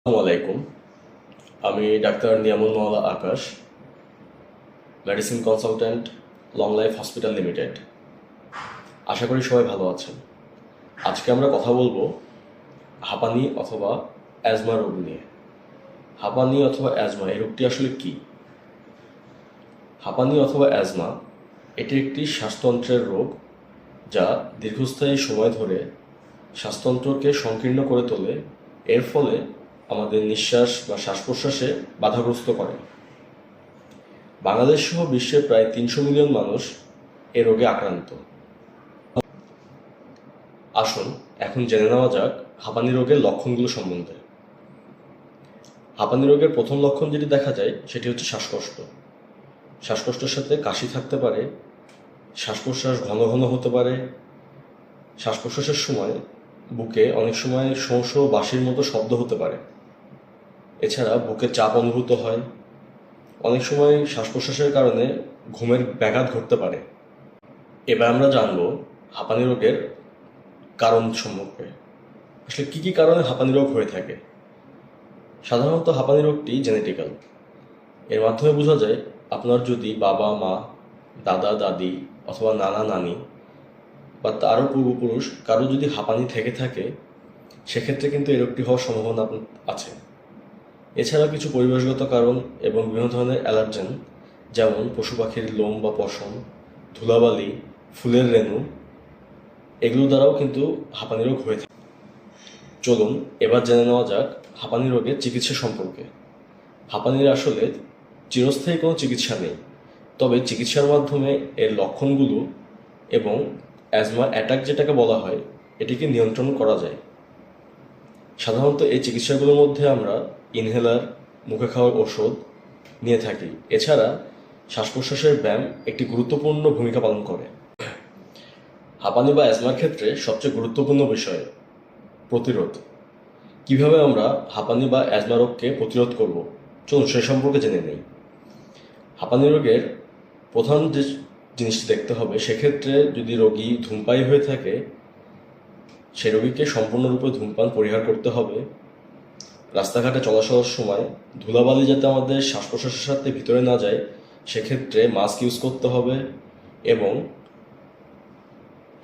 আসসালামু আলাইকুম। আমি doctor Niamul Maola Akash, medicine consultant, long life hospital limited. আশা করি সবাই ভালো আছেন। আজকে আমরা কথা বলবো হাঁপানি অথবা অ্যাজমা রোগ নিয়ে। হাঁপানি অথবা অ্যাজমা এই রোগটি আসলে কি? হাঁপানি অথবা অ্যাজমা এটি একটি শ্বাসতন্ত্রের রোগ যা দীর্ঘস্থায়ী সময় ধরে শ্বাসতন্ত্রকে সংকীর্ণ করে তোলে। এর ফলে আমাদের নিঃশ্বাস বা শ্বাস প্রশ্বাসে বাধাগ্রস্ত করে। বাংলাদেশ সহ বিশ্বের প্রায় ৩০০ মিলিয়ন মানুষ এ রোগে আক্রান্ত। আসুন এখন জেনে নেওয়া যাক হাঁপানি রোগের লক্ষণগুলো সম্বন্ধে। হাঁপানি রোগের প্রথম লক্ষণ যেটি দেখা যায় সেটি হচ্ছে শ্বাসকষ্ট। শ্বাসকষ্টের সাথে কাশি থাকতে পারে, শ্বাস প্রশ্বাস ঘন ঘন হতে পারে, শ্বাস প্রশ্বাসের সময় বুকে অনেক সময় শোঁ শোঁ বাঁশির মতো শব্দ হতে পারে। এছাড়া বুকে চাপ অনুভূত হয়। অনেক সময় শ্বাস প্রশ্বাসের কারণে ঘুমের ব্যাঘাত ঘটতে পারে। এবার আমরা জানব হাঁপানি রোগের কারণ সম্পর্কে। আসলে কী কী কারণে হাঁপানি রোগ হয়ে থাকে? সাধারণত হাঁপানি রোগটি জেনেটিক্যাল। এর মাধ্যমে বোঝা যায় আপনার যদি বাবা মা, দাদা দাদি অথবা নানা নানি বা তারও পূর্বপুরুষ কারো যদি হাঁপানি থেকে থাকে, সেক্ষেত্রে কিন্তু এই রোগটি হওয়ার সম্ভাবনা আছে। এছাড়া কিছু পরিবেশগত কারণ এবং বিভিন্ন ধরনের অ্যালার্জেন, যেমন পশু পাখির লোম বা পশম, ধুলাবালি, ফুলের রেণু, এগুলো দ্বারাও কিন্তু হাঁপানি রোগ হয়ে থাকে। চলুন এবার জেনে নেওয়া যাক হাঁপানি রোগের চিকিৎসা সম্পর্কে। হাঁপানির আসলে চিরস্থায়ী কোনো চিকিৎসা নেই, তবে চিকিৎসার মাধ্যমে এর লক্ষণগুলো এবং অ্যাজমা অ্যাটাক যেটাকে বলা হয় এটিকে নিয়ন্ত্রণ করা যায়। সাধারণত এই চিকিৎসাগুলোর মধ্যে আমরা ইনহেলার, মুখে খাওয়ার ওষুধ নিয়ে থাকি। এছাড়া শ্বাস প্রশ্বাসের ব্যায়াম একটি গুরুত্বপূর্ণ ভূমিকা পালন করে। হাঁপানি বা অ্যাজমার ক্ষেত্রে সবচেয়ে গুরুত্বপূর্ণ বিষয় প্রতিরোধ। কিভাবে আমরা হাঁপানি বা অ্যাজমা রোগকে প্রতিরোধ করব, চলুন সে সম্পর্কে জেনে নেই। হাঁপানি রোগের প্রধান যে জিনিসটি দেখতে হবে, সেক্ষেত্রে যদি রোগী ধূমপায়ী হয়ে থাকে, সে রোগীকে সম্পূর্ণরূপে ধূমপান পরিহার করতে হবে। রাস্তাঘাটে চলাচলের সময় ধুলাবালি যাতে আমাদের শ্বাস প্রশ্বাসের সাথে ভিতরে না যায়, সেক্ষেত্রে মাস্ক ইউজ করতে হবে। এবং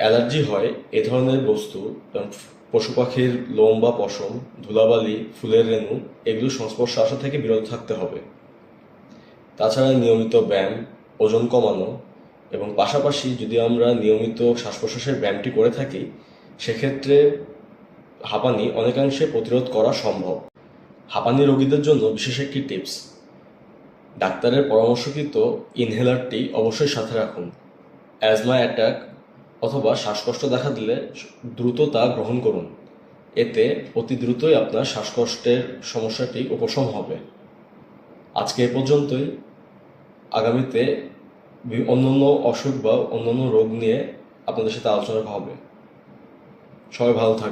অ্যালার্জি হয় এ ধরনের বস্তু, পশু পাখির লোম বা পশম, ধুলাবালি, ফুলের রেণু, এগুলো সংস্পর্শে আসা থেকে বিরত থাকতে হবে। তাছাড়া নিয়মিত ব্যায়াম, ওজন কমানো এবং পাশাপাশি যদি আমরা নিয়মিত শ্বাস প্রশ্বাসের ব্যায়ামটি করে থাকি, সেক্ষেত্রে হাঁপানি অনেকাংশে প্রতিরোধ করা সম্ভব। হাঁপানি রোগীদের জন্য বিশেষ একটি টিপস: ডাক্তারের পরামর্শকৃত ইনহেলারটি অবশ্যই সাথে রাখুন। অ্যাজমা অ্যাটাক অথবা শ্বাসকষ্ট দেখা দিলে দ্রুত তা গ্রহণ করুন। এতে অতি দ্রুতই আপনার শ্বাসকষ্টের সমস্যাটি উপশম হবে। আজকে এ পর্যন্তই। আগামীতে অন্যান্য অসুখ বা অন্যান্য রোগ নিয়ে আপনাদের সাথে আলোচনা হবে। সবাই ভালো থাকবেন।